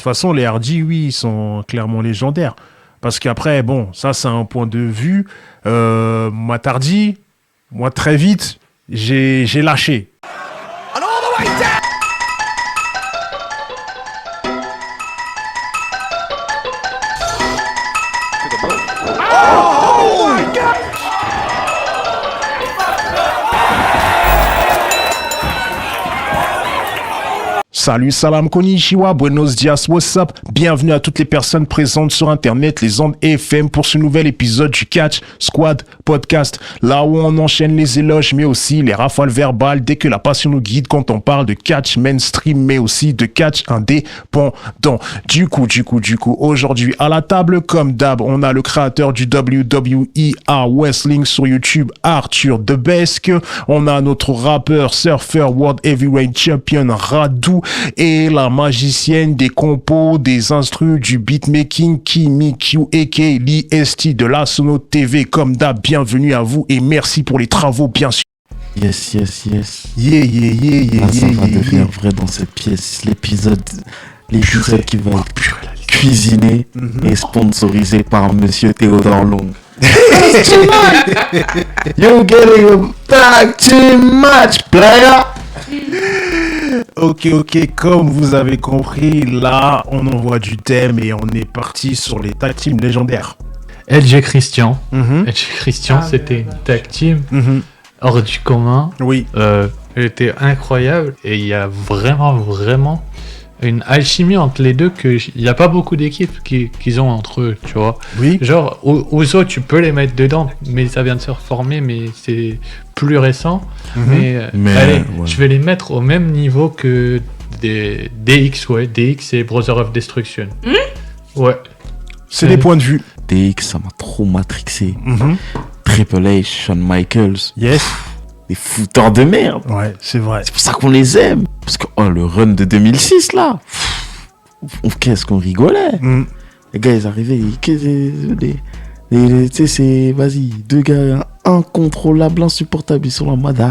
toute façon, les Hardy, oui, ils sont clairement légendaires. Parce qu'après, bon, ça, c'est un point de vue. Matt Hardy, moi, très vite, j'ai lâché. Salut, salam, konnichiwa, buenos dias, what's up? Bienvenue à toutes les personnes présentes sur Internet, les ondes FM pour ce nouvel épisode du Catch Squad Podcast. Là où on enchaîne les éloges, mais aussi les rafales verbales dès que la passion nous guide quand on parle de catch mainstream, mais aussi de catch indépendant. Du coup, aujourd'hui à la table, comme d'hab, on a le créateur du WWE Wrestling sur YouTube, Arthur Debesque. On a notre rappeur, surfeur, World Heavyweight Champion, Radou. Et la magicienne des compos, des instrus, du beatmaking, Kimi Q, a.k.a. l'IST de la Sono TV. Comme d'hab, bienvenue à vous et merci pour les travaux, bien sûr. Yes. Yeah. Ça va devenir vrai dans cette pièce. L'épisode qui va être cuisiné et sponsorisé par Monsieur Théodore Long. You're getting a tag team match, player. Ok, comme vous avez compris, là, on envoie du thème et on est parti sur les tag teams légendaires. Edge et Christian. C'était une tag team hors du commun. Oui. Elle était incroyable et il y a vraiment une alchimie entre les deux qu'il n'y a pas beaucoup d'équipes qu'ils ont entre eux, tu vois. Oui. Genre, Ouzo, tu peux les mettre dedans, mais ça vient de se reformer, mais c'est plus récent. Mais allez, je vais les mettre au même niveau que des DX, DX et Brother of Destruction. Ouais. C'est des points de vue. DX, ça m'a trop matrixé. Triple H, Shawn Michaels. Yes. Des fouteurs de merde. Ouais, c'est vrai. C'est pour ça qu'on les aime. Parce que le run de 2006, là, qu'est-ce qu'on rigolait. Les gars, ils arrivaient, tu sais, vas-y, deux gars incontrôlables, insupportables, ils sont là en mode,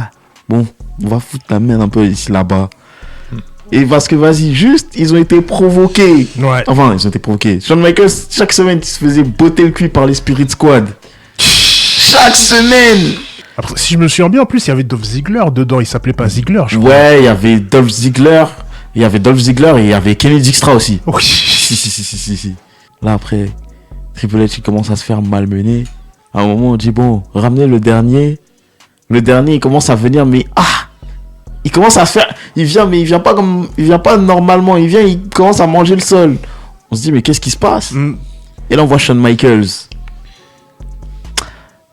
bon, on va foutre la merde un peu ici, là-bas. Et parce que, vas-y, juste, ils ont été provoqués. Ouais. Enfin, ils ont été provoqués. Shawn Michaels, chaque semaine, il se faisait botter le cul par les Spirit Squad. Chaque semaine. Après, si je me souviens bien, en plus, il y avait Dolph Ziggler dedans. Il s'appelait pas Ziggler, je crois. Ouais, il y avait Dolph Ziggler. Et il y avait Kenny Dykstra aussi. Oui. Si. Là, après, Triple H, il commence à se faire malmener. À un moment, on dit, bon, ramenez le dernier. Le dernier, il commence à venir, mais il commence à faire... Il vient pas normalement. Il commence à manger le sol. On se dit, mais qu'est-ce qui se passe? Et là, on voit Shawn Michaels.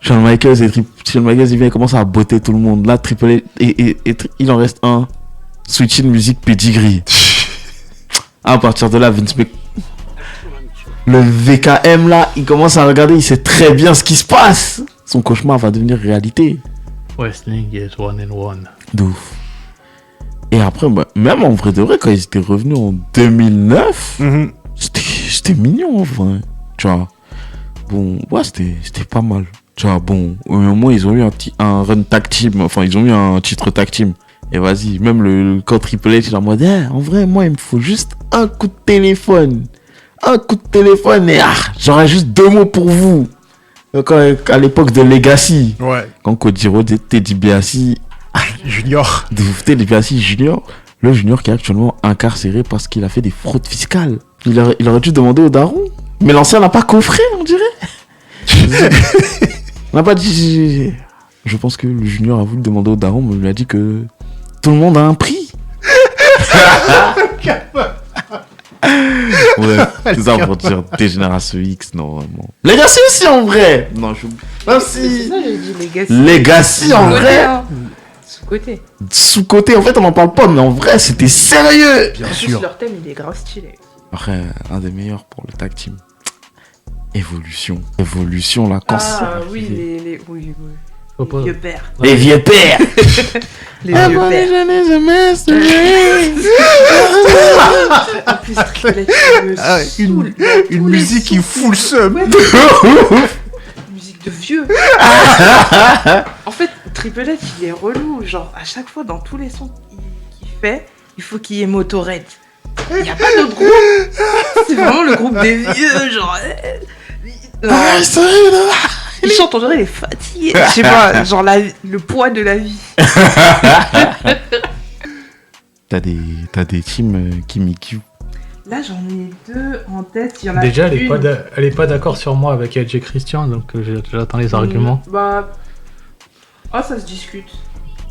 Shawn Michaels, il vient commencer à botter tout le monde. Là, Triple H, et il en reste un. Switching musique pedigree. À partir de là, le VKM là, il commence à regarder, il sait très bien ce qui se passe. Son cauchemar va devenir réalité. Wrestling is one and one. D'ouf. Et après, même en vrai de vrai, quand ils étaient revenus en 2009, c'était mignon en vrai. Tu vois. Bon, ouais, c'était pas mal. Tu vois, bon, au moins ils ont eu un run tag team, enfin ils ont eu un titre tag team. Et vas-y, même quand Triple H il est en mode, en vrai, moi il me faut juste un coup de téléphone. Et j'aurais juste 2 mots pour vous. À l'époque de Legacy. Ouais. Quand Kojiro était DiBiase Junior. Teddy DiBiase Junior. Le junior qui est actuellement incarcéré parce qu'il a fait des fraudes fiscales. Il aurait dû demander au daron. Mais l'ancien n'a pas coffré, on dirait. On n'a pas dit. Je pense que le junior a voulu demander au daron, mais il lui a dit que tout le monde a un prix. Ouais, c'est ça pour dire Dégénération X, non, vraiment. Legacy aussi en vrai. Non, même si. C'est ça, j'ai dit Legacy en vrai. Sous-côté. Sous-côté, en fait, on n'en parle pas, mais en vrai, c'était sérieux. Bien En sûr. plus, leur thème, il est grave stylé. Après, un des meilleurs pour le tag team. Évolution, là, quand oui, oui. Faut pas- Les vieux pères. Les vieux pères. Les vieux pères. En plus, Triple H Une musique qui fout le seum. Musique de vieux. En fait, Triple H, il est relou. Genre, à chaque fois, dans tous les sons qu'il fait, il faut qu'il y ait Motorhead. Il n'y a pas d'autre groupe. C'est vraiment le groupe des vieux, genre. Ils chantent, on dirait les fatigués. Je sais pas, genre le poids de la vie. T'as des teams qui m'écoutent. Là, j'en ai deux en tête. Il y en a Déjà, une. elle est pas d'accord sur moi avec AJ Christian, donc j'attends les arguments. Bah. Ah, ça se discute.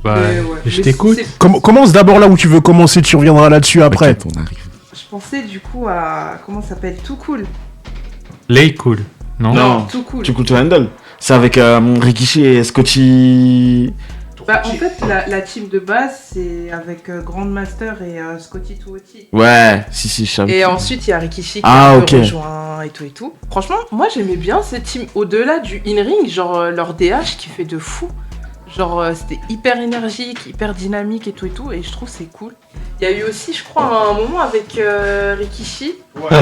Bah, Mais ouais. je Mais t'écoute. Commence d'abord là où tu veux commencer, tu reviendras là-dessus après. T'inquiète, on arrive. Je pensais du coup à. Comment ça s'appelle? Too Cool. Lay Cool, non? Non. Too Cool. Tu coupes ton handle. C'est avec Rikishi et Scotty. Bah, en fait, la team de base, c'est avec Grandmaster et Scotty 2OT. Ouais, si, je savais. Et ensuite, il y a Rikishi qui Ah, a ok. rejoint et tout. Franchement, moi, j'aimais bien cette team. Au-delà du in-ring, genre leur DH qui fait de fou. Genre, c'était hyper énergique, hyper dynamique et tout. Et je trouve c'est cool. Il y a eu aussi, je crois, un moment avec Rikishi. Ouais.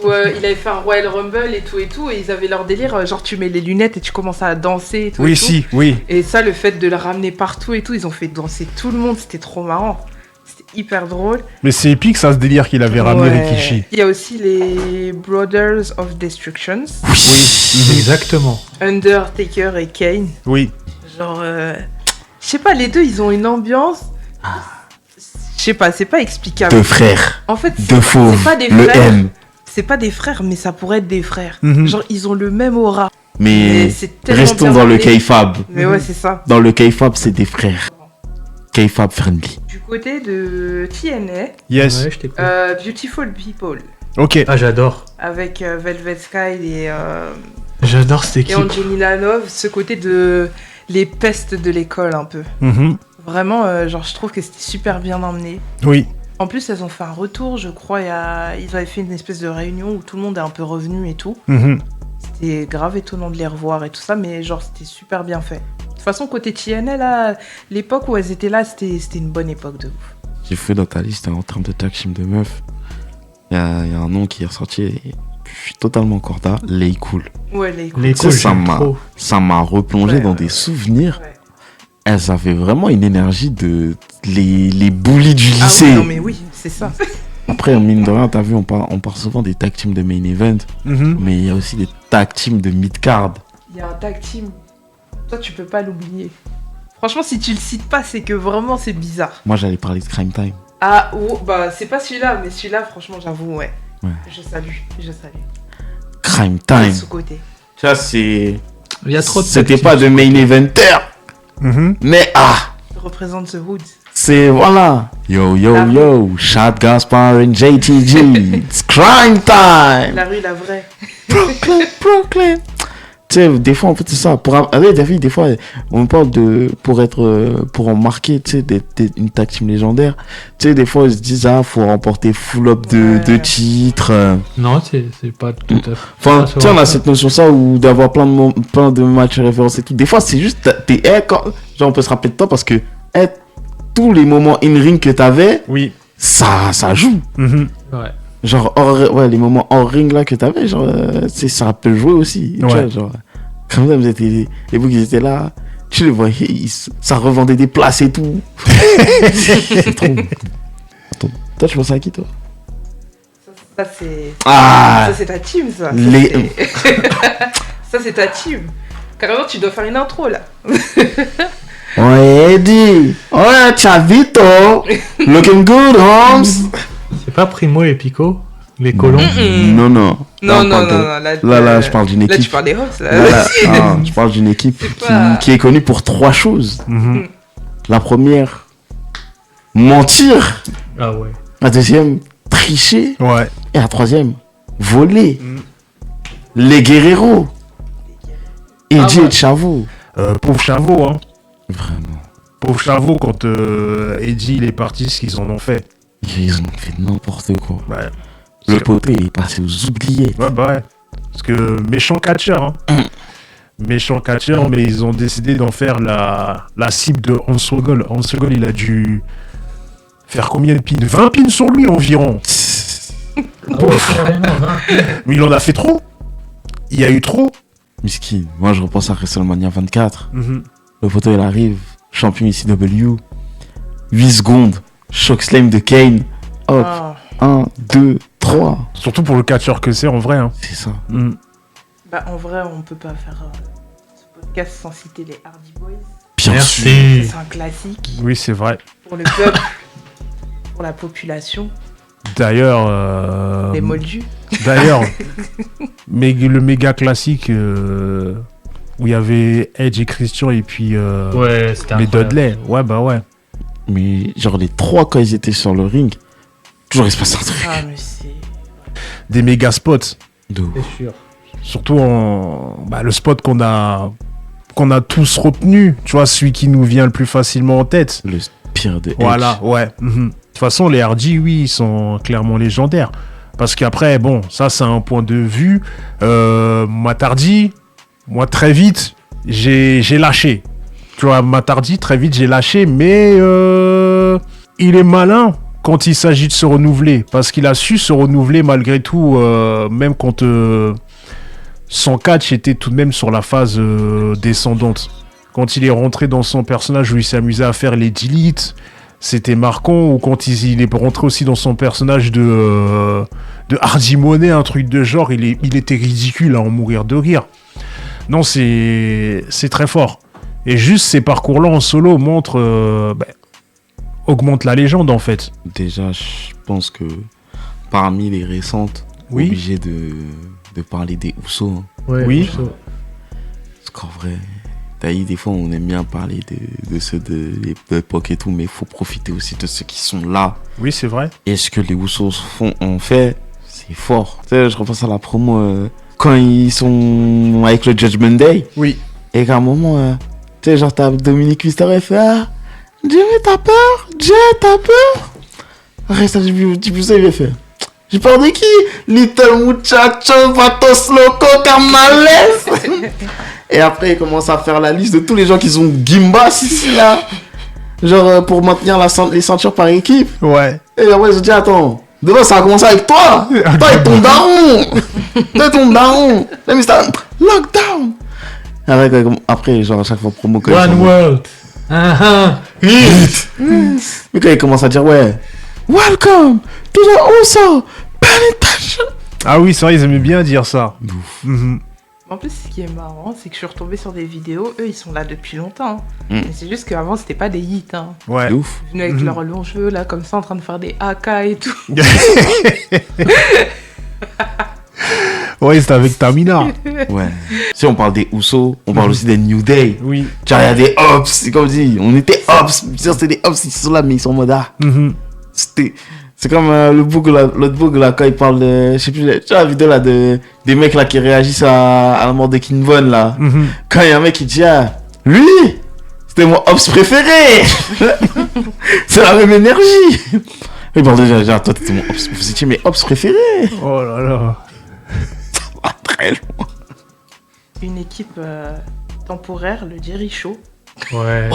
Où il avait fait un Royal Rumble et tout. Et ils avaient leur délire, genre tu mets les lunettes et tu commences à danser et tout. Oui, et tout. si, oui. Et ça, le fait de le ramener partout et tout, ils ont fait danser tout le monde, c'était trop marrant. C'était hyper drôle. Mais c'est épique, ça, ce délire qu'il avait ramené Ouais. Rikishi. Il y a aussi les Brothers of Destructions, Exactement. Undertaker et Kane. Oui. Genre, je sais pas, les deux, ils ont une ambiance. Je sais pas, c'est pas explicable. Deux frères. En fait, Deux fauves. c'est pas des Le frères. M. C'est pas des frères, mais ça pourrait être des frères. Mhm. Genre, ils ont le même aura. Mais c'est tellement restons bien dans le amené. K-Fab. Mais ouais, c'est ça. Dans le K-Fab, c'est des frères. K-Fab friendly. Du côté de TNA, Yes. Ouais, je t'écoute. Beautiful People, Ok. Ah, j'adore. avec Velvet Sky J'adore cette et équipe. Angelina Love, ce côté de les pestes de l'école un peu. Mhm. Vraiment, genre, je trouve que c'était super bien emmené. Oui. En plus, elles ont fait un retour, je crois, ils avaient fait une espèce de réunion où tout le monde est un peu revenu et tout. Mhm. C'était grave étonnant de les revoir et tout ça, mais genre, c'était super bien fait. De toute façon, côté TNA, là, l'époque où elles étaient là, c'était une bonne époque de ouf. J'ai fait dans ta liste en termes de tag team de meufs. Il y a un nom qui est ressorti et je suis totalement corda. Lay Cool. Ouais, les Les Ça, cool, ça j'aime m'a- trop. Ça m'a replongé Ouais, dans ouais, des ouais. souvenirs. Ouais. Elles avaient vraiment une énergie de les bullies du Ah lycée. oui, non mais oui, c'est ça. Après, mine de rien, t'as vu, on parle souvent des tag teams de main event, Mhm. mais il y a aussi des tag teams de mid-card. Il y a un tag team. Toi, tu peux pas l'oublier. Franchement, si tu le cites pas, c'est que vraiment c'est bizarre. Moi, j'allais parler de Crime Time. Ah, oh, bah c'est pas celui-là, mais celui-là, franchement, j'avoue, ouais. Ouais. Je salue. Crime Pas Time. sous-côté. Ça, c'est. Il y a trop de C'était tag pas teams. de main eventer, Mhm. mais Je représente The Hood. c'est. Voilà. Yo, Shad Gaspar and JTG. It's Crime Time. La rue, la vraie. Brooklyn. Tu sais, des fois, en fait, c'est ça. David, des fois, on parle de. Pour en marquer, tu sais, une tag team légendaire. Tu sais, des fois, ils se disent, faut remporter full up de Ouais. titres. Non, c'est pas tout à fait. Enfin, Ah, tu sais, on a cette notion, ça, ou d'avoir plein de matchs référencés et tout. Des fois, c'est juste. Genre, on peut se rappeler de toi parce que tous les moments in-ring que t'avais, Oui. ça joue. Mhm. Ouais. Genre, les moments hors ring là que t'avais, genre, tu sais, ça peut jouer aussi. Tu Ouais. vois, genre, comme ça, les boucs, ils étaient là, tu les voyais, ça revendait des places et tout. C'est trop. Attends, toi, tu penses à qui, toi? Ça, c'est. Ah, Ça, c'est ta team, ça. Les- Ça, c'est ta team. Carrément, tu dois faire une intro, là. ouais, Eddie. Ouais, Chavito. Looking good, Holmes. C'est pas Primo et Pico, les colons. Non, non. Non, Là, on non, parle non, de- non. Là, je parle d'une Là, équipe. tu parles des hosts, là. Là, je parle d'une équipe C'est pas- qui est connue pour 3 choses. Mhm. La première, mentir. Ah ouais. La deuxième, tricher. Ouais. Et la troisième, voler. Mm. Les Guerreros. Eddie Ah ouais. et Chavo. Pauvre Chavo, hein. Vraiment. Pauvre Chavo, quand Eddie il est parti, ce qu'ils en ont fait. Ils ont fait n'importe quoi. Ouais. Le poté est passé aux oubliettes. Ouais, bah ouais. Parce que méchant catcheur, hein. Méchant catcheur, mais ils ont décidé d'en faire la cible de Hansogol. Hansogol, il a dû faire combien de pins? 20 pins sur lui environ. Ah ouais, carrément, hein. Mais il en a fait trop. Il y a eu trop. Miskin. Moi, je repense à WrestleMania 24. Mhm. Le poteau, il arrive. Champion ICW. 8 secondes. Choc slam de Kane. Hop. Ah. 1, 2, 3. Surtout pour le catcheur que c'est en vrai. Hein. C'est ça. Bah, en vrai, on peut pas faire ce podcast sans citer les Hardy Boys. Bien sûr. Merci. C'est un classique Oui, c'est vrai. pour le peuple, pour la population, D'ailleurs, les moldus. D'ailleurs, mais le méga classique où il y avait Edge et Christian et puis Ouais, c'était les incroyable. Dudley. Ouais, bah ouais. Mais genre les 3 quand ils étaient sur le ring, toujours il se passe un truc. Ah, mais c'est... Des méga spots. De ouf. C'est sûr. Surtout le spot qu'on a tous retenu. Tu vois, celui qui nous vient le plus facilement en tête. Le pire de Edge. Voilà, ouais. De toute façon, les Hardy, oui, ils sont clairement légendaires. Parce qu'après, bon, ça, c'est un point de vue. Matt Hardy, moi, très vite, j'ai lâché. Tu vois, Matt Hardy, très vite, j'ai lâché. Mais il est malin quand il s'agit de se renouveler. Parce qu'il a su se renouveler malgré tout, même quand son catch était tout de même sur la phase descendante. Quand il est rentré dans son personnage où il s'est amusé à faire les deletes, c'était marquant. Ou quand il est rentré aussi dans son personnage de Hardy Money, un truc de genre, il était ridicule à en mourir de rire. Non, c'est très fort. Et juste ces parcours-là en solo augmentent la légende en fait. Déjà, je pense que parmi les récentes, Oui. obligé de parler des Usos. Hein. Ouais, Oui. Uso. Parce qu'en vrai, t'as dit, des fois, on aime bien parler de ceux de l'époque et tout, mais il faut profiter aussi de ceux qui sont là. Oui, c'est vrai. Et ce que les Usos ont fait, c'est fort. Tu sais, je repense à la promo quand ils sont avec le Judgment Day. Oui. Et qu'à un moment, tu sais, genre, t'as Dominique Mysterio, il fait ah, Jimmy, t'as peur? Jay, t'as peur? Reste, tu peux ça, il a fait. J'ai peur de qui? Little Muchacho, Vatos Loco, Carmales. Et après, il commence à faire la liste de tous les gens qui sont Gimbas ici, là. Genre, pour maintenir les ceintures par équipe. Ouais. Et après, je dis, attends, demain, ça a commencé avec toi. Toi et ton daron. Toi et ton daron. Là, mais c'était lockdown. Après, genre, à chaque fois, promo. One World. Hit. Mais quand il commence à dire, ouais, welcome to the Uso Penitentiary. Ah oui, c'est vrai, ils aimaient bien dire ça. En plus, ce qui est marrant, c'est que je suis retombée sur des vidéos. Eux, ils sont là depuis longtemps. Mm. Mais c'est juste qu'avant, c'était pas des hits. Hein. Ouais. De ouf. Ils venaient avec leurs longs cheveux, là, comme ça, en train de faire des AK et tout. Ouais, c'était avec Tamina. Ouais. Si on parle des Usos, on parle aussi des New Day. Oui. Genre, il y a des Ops, c'est comme dit, on était Ops. C'est des Ops, ils sont là, mais ils sont en mode ah. C'est comme l'autre bug là, quand il parle de. Je sais plus, tu vois la vidéo là des mecs là qui réagissent à la mort de King Von là. Quand il y a un mec qui dit ah, lui, c'était mon Ops préféré. C'est la même énergie. Il parle déjà, genre, toi t'étais mon Ops, vous étiez mes Ops préférés. Oh là là. Ah, très loin. Une équipe temporaire, le Jerry Show. Ouais.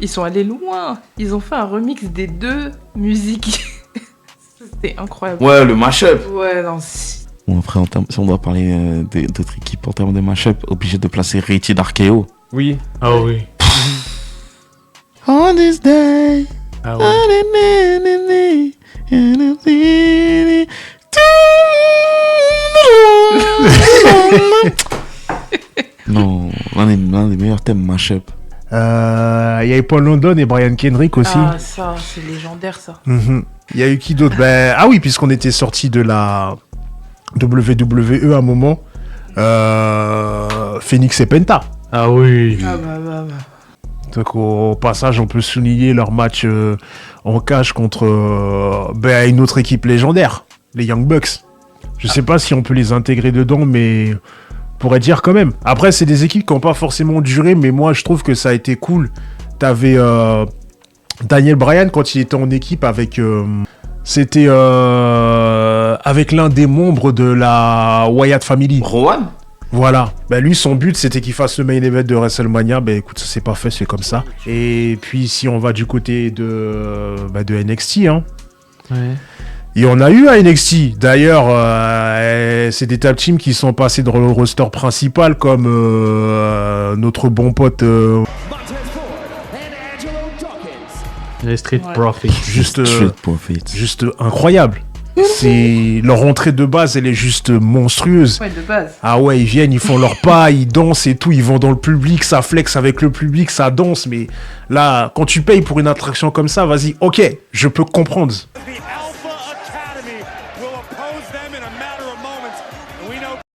Ils sont allés loin. Ils ont fait un remix des deux musiques. C'était incroyable. Ouais, le mashup. Ouais, non. Bon, après, si on doit parler d'autres équipes en termes de mashup, obligé de placer Rated RKO. Oui. Ah oui. On this day. Ah ouais. Non, l'un des meilleurs thèmes mashup. Il y avait Paul London et Brian Kendrick aussi. Ah, ça, c'est légendaire, ça. Il y a eu qui d'autre? Ah oui, puisqu'on était sorti de la WWE à un moment. Phoenix et Penta. Ah oui. Ah bah. Donc au passage, on peut souligner leur match en cage contre une autre équipe légendaire, les Young Bucks. Je sais pas si on peut les intégrer dedans, mais on pourrait dire quand même. Après, c'est des équipes qui n'ont pas forcément duré, mais moi, je trouve que ça a été cool. T'avais Daniel Bryan quand il était en équipe avec... c'était avec l'un des membres de la Wyatt Family. Rowan. Voilà, lui son but c'était qu'il fasse le main event de WrestleMania, écoute, ça s'est pas fait, c'est comme ça. Et puis si on va du côté de NXT, hein, Ouais. il y en a eu à NXT. D'ailleurs, c'est des tag teams qui sont passés dans le roster principal comme notre bon pote Les Street Profits. Juste, Street Profits. juste incroyable. C'est leur entrée de base, elle est juste monstrueuse. Ouais, de base. Ah ouais, ils viennent, ils font leur pas, ils dansent et tout, ils vont dans le public, ça flex avec le public, ça danse. Mais là, quand tu payes pour une attraction comme ça, vas-y, ok, je peux comprendre.